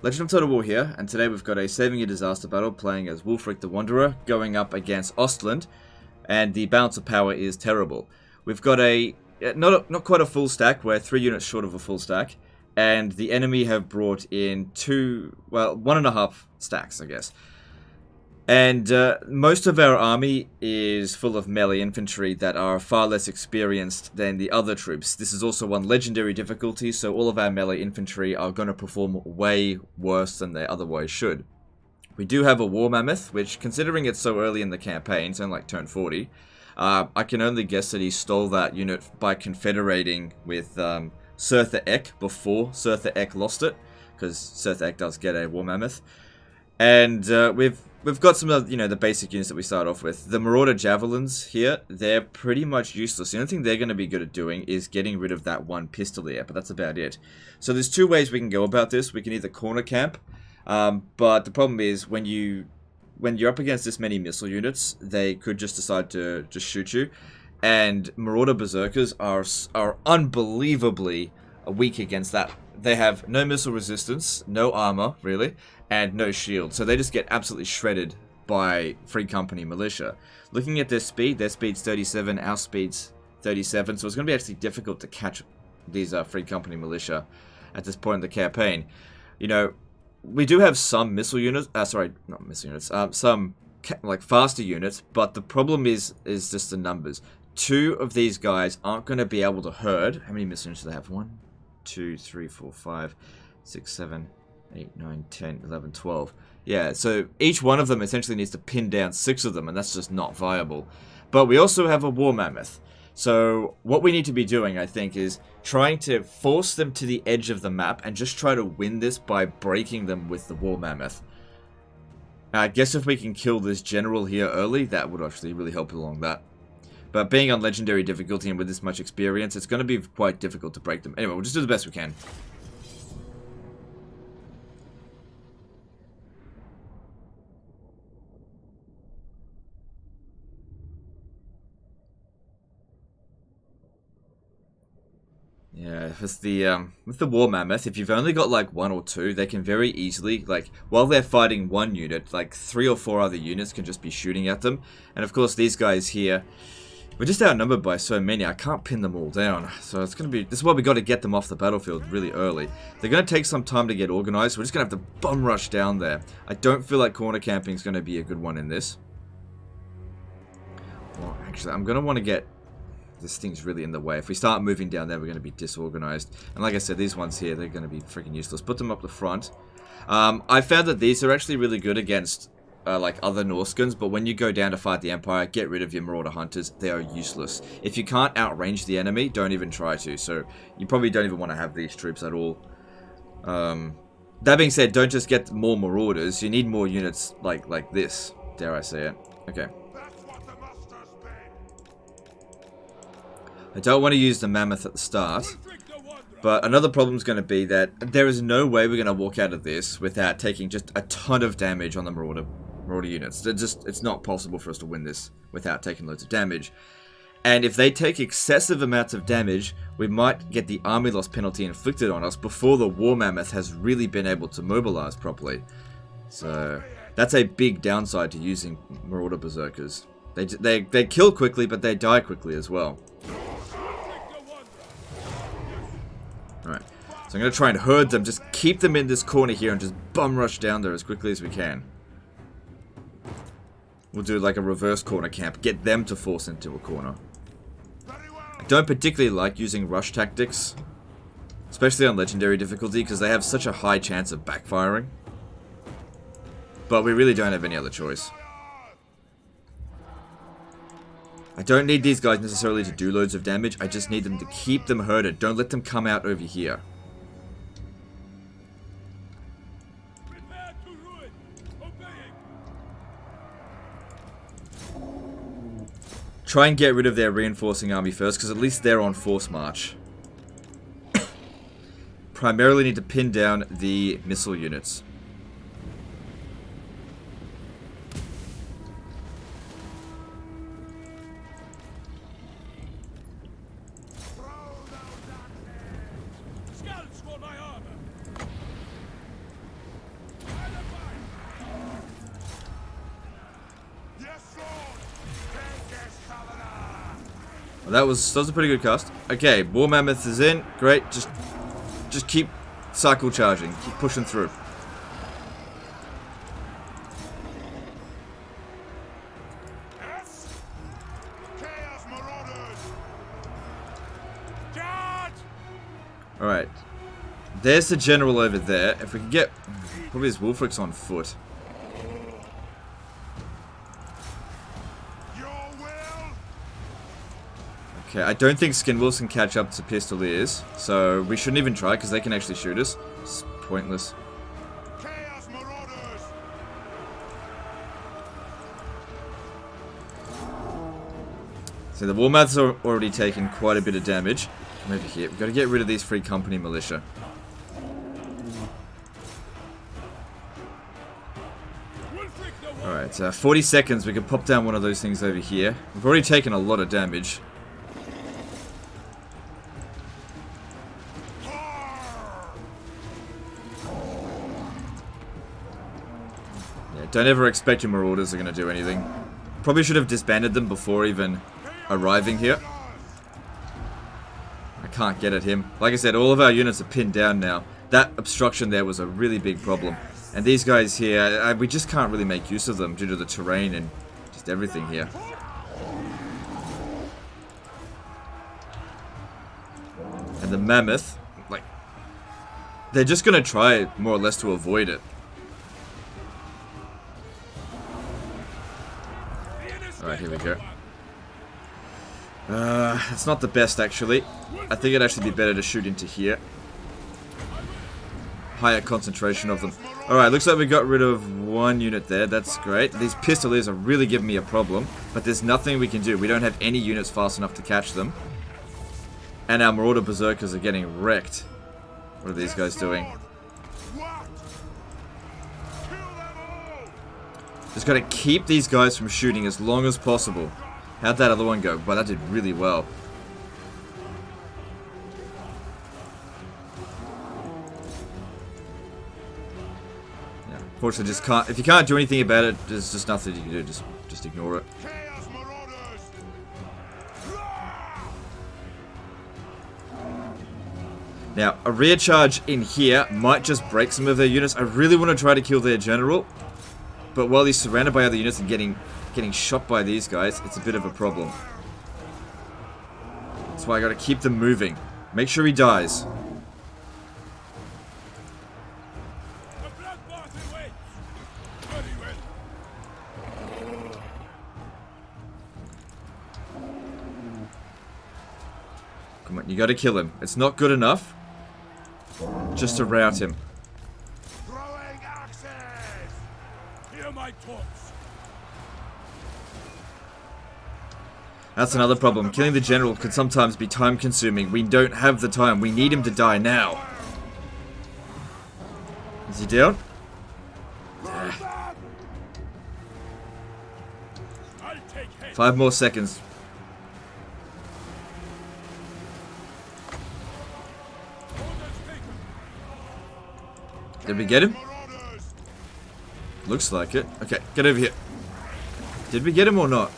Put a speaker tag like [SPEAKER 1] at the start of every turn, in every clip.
[SPEAKER 1] Legend of Total War here, and today we've got a Saving a Disaster battle playing as Wulfric the Wanderer going up against Ostland, and the balance of power is terrible. We've got not quite a full stack, we're 3 units short of a full stack, and the enemy have brought in 1.5 stacks, I guess. And most of our army is full of melee infantry that are far less experienced than the other troops. This is also on legendary difficulty, so all of our melee infantry are going to perform way worse than they otherwise should. We do have a War Mammoth, which, considering it's so early in the campaign, it's only like turn 40, I can only guess that he stole that unit by confederating with Surtha Ek before Surtha Ek lost it, because Surtha Ek does get a War Mammoth. And we've got some of the basic units that we start off with. The Marauder Javelins here, they're pretty much useless. The only thing they're going to be good at doing is getting rid of that one pistolier, but that's about it. So there's 2 ways we can go about this. We can either corner camp, but the problem is when you're up against this many missile units, they could just decide to just shoot you. And Marauder Berserkers are unbelievably weak against that. They have no missile resistance, no armor, really, and no shield. So they just get absolutely shredded by Free Company Militia. Looking at their speed's 37, our speed's 37, so it's going to be actually difficult to catch these Free Company Militia at this point in the campaign. We do have some missile units, some like faster units, but the problem is just the numbers. 2 of these guys aren't going to be able to herd. How many missile units do they have? 1, 2, 3, 4, 5, 6, 7, 8, 9, 10, 11, 12. Yeah, so each one of them essentially needs to pin down 6 of them, and that's just not viable. But we also have a War Mammoth. So what we need to be doing, I think, is trying to force them to the edge of the map and just try to win this by breaking them with the War Mammoth. I guess if we can kill this general here early, that would actually really help along that. But being on legendary difficulty and with this much experience, it's going to be quite difficult to break them. Anyway, we'll just do the best we can. Yeah, with the War Mammoth, if you've only got like 1 or 2, they can very easily, like, while they're fighting one unit, like 3 or 4 other units can just be shooting at them. And of course, these guys here, we're just outnumbered by so many, I can't pin them all down. So it's going to be, this is why we got to get them off the battlefield really early. They're going to take some time to get organized, so we're just going to have to bum rush down there. I don't feel like corner camping is going to be a good one in this. Well, actually, I'm going to want to get, this thing's really in the way. If we start moving down there, we're going to be disorganized. And like I said, these ones here, they're going to be freaking useless. Put them up the front. I found that these are actually really good against like other Norscans, but when you go down to fight the Empire, get rid of your Marauder Hunters. They are useless. If you can't outrange the enemy, don't even try to. So you probably don't even want to have these troops at all. That being said, don't just get more Marauders. You need more units like this. Dare I say it. Okay. I don't want to use the Mammoth at the start, but another problem is going to be that there is no way we're going to walk out of this without taking just a ton of damage on the Marauder units. It's not possible for us to win this without taking loads of damage. And if they take excessive amounts of damage, we might get the army loss penalty inflicted on us before the War Mammoth has really been able to mobilize properly. So that's a big downside to using Marauder Berserkers. They kill quickly, but they die quickly as well. Alright, so I'm going to try and herd them, just keep them in this corner here and just bum rush down there as quickly as we can. We'll do like a reverse corner camp, get them to force into a corner. I don't particularly like using rush tactics, especially on legendary difficulty, because they have such a high chance of backfiring. But we really don't have any other choice. I don't need these guys necessarily to do loads of damage, I just need them to keep them herded. Don't let them come out over here. Try and get rid of their reinforcing army first, because at least they're on force march. Primarily need to pin down the missile units. Well, that was a pretty good cast. Okay, War Mammoth is in. Great. Just keep cycle charging. Keep pushing through. Alright. There's the general over there. If we can get... Probably his Wolfric's on foot. Okay, I don't think Skinwolves can catch up to Pistoliers. So we shouldn't even try because they can actually shoot us. It's pointless. So the Warmaths are already taking quite a bit of damage. Come over here. We've got to get rid of these Free Company militia. Alright, 40 seconds. We can pop down one of those things over here. We've already taken a lot of damage. Yeah, don't ever expect your Marauders are going to do anything. Probably should have disbanded them before even arriving here. I can't get at him. Like I said, all of our units are pinned down now. That obstruction there was a really big problem. And these guys here, we just can't really make use of them due to the terrain and just everything here. And the Mammoth, like, they're just going to try more or less to avoid it. Alright, here we go. It's not the best, actually. I think it'd actually be better to shoot into here. Higher concentration of them. Alright, looks like we got rid of one unit there. That's great. These Pistoliers are really giving me a problem. But there's nothing we can do. We don't have any units fast enough to catch them. And our Marauder Berserkers are getting wrecked. What are these guys doing? Just gotta keep these guys from shooting as long as possible. How'd that other one go? Well, that did really well. Yeah, unfortunately, just can't. If you can't do anything about it, there's just nothing you can do. Just ignore it. Now, a rear charge in here might just break some of their units. I really want to try to kill their general, but while he's surrounded by other units and getting shot by these guys, it's a bit of a problem. That's why I gotta keep them moving. Make sure he dies. Come on, you gotta kill him. It's not good enough just to rout him.
[SPEAKER 2] Throwing axes! Hear my taunts.
[SPEAKER 1] That's another problem. Killing the general can sometimes be time consuming. We don't have the time. We need him to die now. Is he down? Yeah. 5 more seconds. Did we get him? Looks like it. Okay, get over here. Did we get him or not?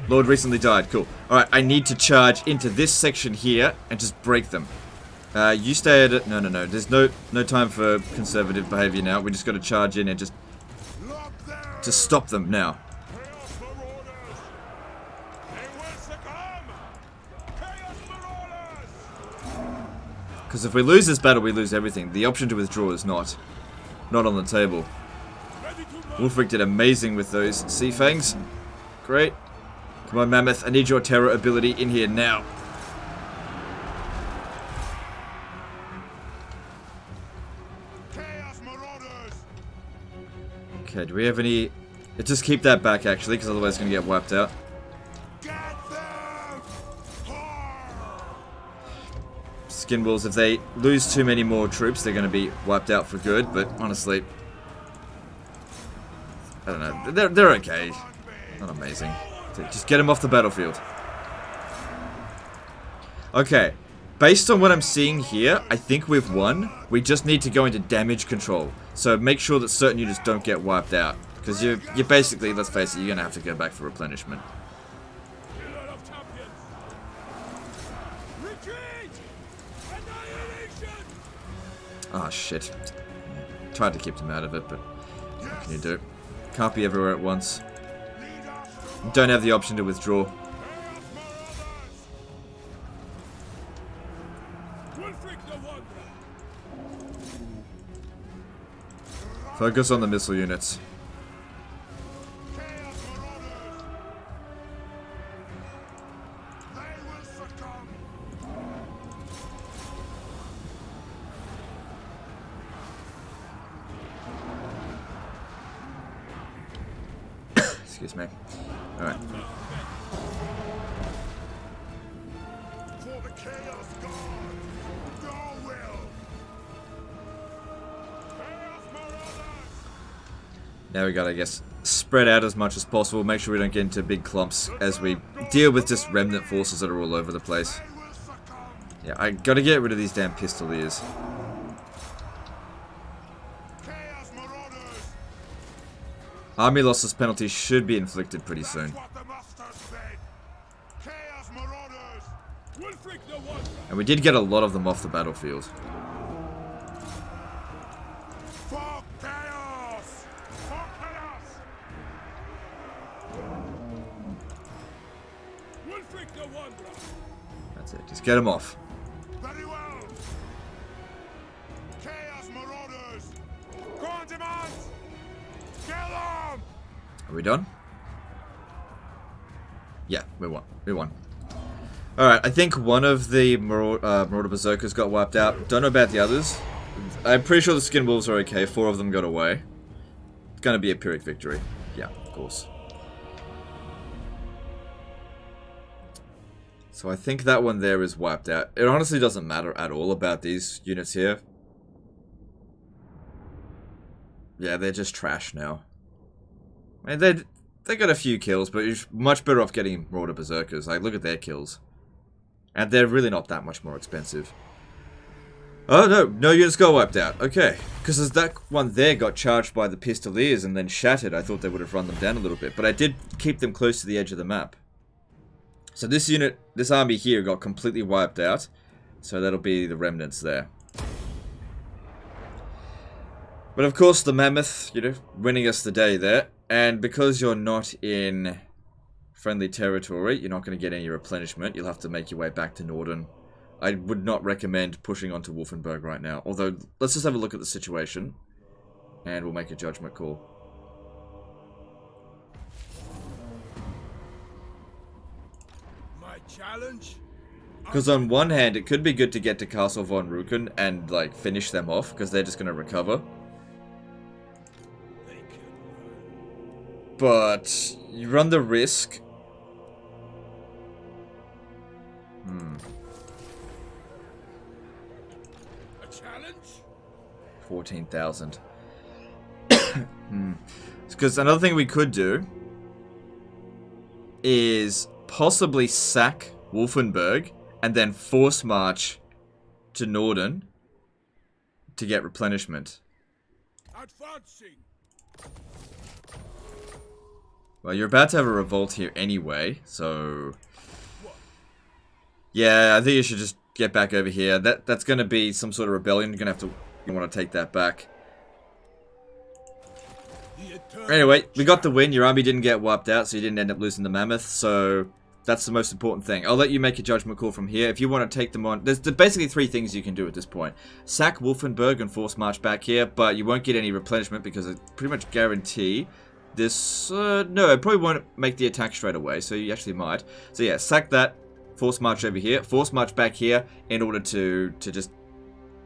[SPEAKER 1] Lord recently died. Cool. Alright, I need to charge into this section here and just break them. You stay at it. No. There's no time for conservative behavior now. We just got to charge in and just stop them now. Because if we lose this battle, we lose everything. The option to withdraw is not on the table. Wolfric did amazing with those Sea Fangs. Great. Come on, Mammoth. I need your terror ability in here now. Okay, do we have any... Just keep that back, actually, because otherwise it's going to get wiped out. Skinwolves, if they lose too many more troops, they're going to be wiped out for good, but honestly... I don't know. They're okay. Not amazing. Just get them off the battlefield. Okay. Based on what I'm seeing here, I think we've won. We just need to go into damage control. So make sure that certain units don't get wiped out. Because you're basically, let's face it, you're going to have to go back for replenishment. Ah, shit. Tried to keep them out of it, but what can you do? Can't be everywhere at once. Don't have the option to withdraw. Focus on the missile units. Excuse me. Alright.
[SPEAKER 2] For the Chaos God, your will. Chaos Marauders!
[SPEAKER 1] Now we gotta, I guess, spread out as much as possible. Make sure we don't get into big clumps as we deal with just remnant forces that are all over the place.
[SPEAKER 2] They will succumb.
[SPEAKER 1] Yeah, I gotta get rid of these damn pistoliers.
[SPEAKER 2] Chaos Marauders!
[SPEAKER 1] Army losses penalty should be inflicted pretty soon.
[SPEAKER 2] What the master said. Chaos Marauders! Wulfric the Wanderer!
[SPEAKER 1] And we did get a lot of them off the battlefield.
[SPEAKER 2] For chaos! For chaos! Wulfric the Wanderer!
[SPEAKER 1] That's it. Just get them off.
[SPEAKER 2] Very well! Chaos Marauders! Grand demands! Kill them!
[SPEAKER 1] Are we done? Yeah, we won. We won. Alright, I think one of the Marauder Berserkers got wiped out. Don't know about the others. I'm pretty sure the Skin Wolves are okay. 4 of them got away. It's gonna be a Pyrrhic victory. Yeah, of course. So I think that one there is wiped out. It honestly doesn't matter at all about these units here. Yeah, they're just trash now. I mean, they got a few kills, but you're much better off getting Marauder Berserkers. Like, look at their kills. And they're really not that much more expensive. Oh, no. No units got wiped out. Okay. Because as that one there got charged by the Pistoliers and then shattered, I thought they would have run them down a little bit. But I did keep them close to the edge of the map. So this unit, this army here got completely wiped out. So that'll be the remnants there. But of course, the Mammoth, you know, winning us the day there. And because you're not in friendly territory, you're not going to get any replenishment. You'll have to make your way back to Norden. I would not recommend pushing onto Wolfenburg right now. Although, let's just have a look at the situation. And we'll make a judgment call.
[SPEAKER 2] My challenge?
[SPEAKER 1] Because on one hand, it could be good to get to Castle von Ruken and, like, finish them off. Because they're just going to recover.
[SPEAKER 2] They can run.
[SPEAKER 1] But you run the risk.
[SPEAKER 2] A challenge?
[SPEAKER 1] 14,000. Because another thing we could do is possibly sack Wolfenburg and then force march to Norden to get replenishment.
[SPEAKER 2] Advancing!
[SPEAKER 1] Well, you're about to have a revolt here anyway, so... Yeah, I think you should just get back over here. That's going to be some sort of rebellion. You're going to have to... You want to take that back. Anyway, we got the win. Your army didn't get wiped out, so you didn't end up losing the Mammoth, so... That's the most important thing. I'll let you make a judgment call from here. If you want to take them on... There's basically 3 things you can do at this point. Sack Wolfenburg and force march back here, but you won't get any replenishment because I pretty much guarantee this... no, it probably won't make the attack straight away, so you actually might. So yeah, sack that, force march over here, force march back here in order to just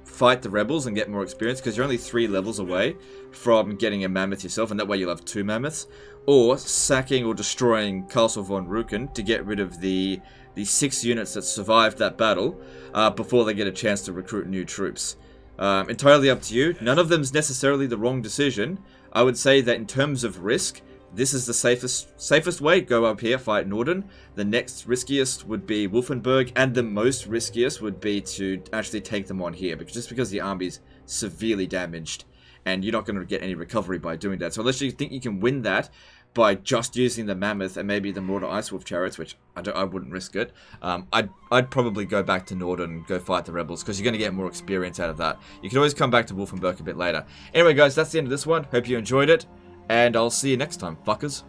[SPEAKER 1] fight the rebels and get more experience, because you're only 3 levels away from getting a mammoth yourself, and that way you'll have 2 mammoths. Or sacking or destroying Castle von Ruken to get rid of the 6 units that survived that battle before they get a chance to recruit new troops. Entirely up to you. None of them's necessarily the wrong decision. I would say that in terms of risk, this is the safest way. Go up here, fight Norden. The next riskiest would be Wolfenburg, and the most riskiest would be to actually take them on here, just because the army's severely damaged, and you're not going to get any recovery by doing that. So unless you think you can win that by just using the Mammoth and maybe the Marauder Ice Wolf chariots, which I wouldn't risk it. I'd probably go back to Norden and go fight the rebels, because you're going to get more experience out of that. You can always come back to Wolfenberg a bit later. Anyway, guys, that's the end of this one. Hope you enjoyed it, and I'll see you next time, fuckers.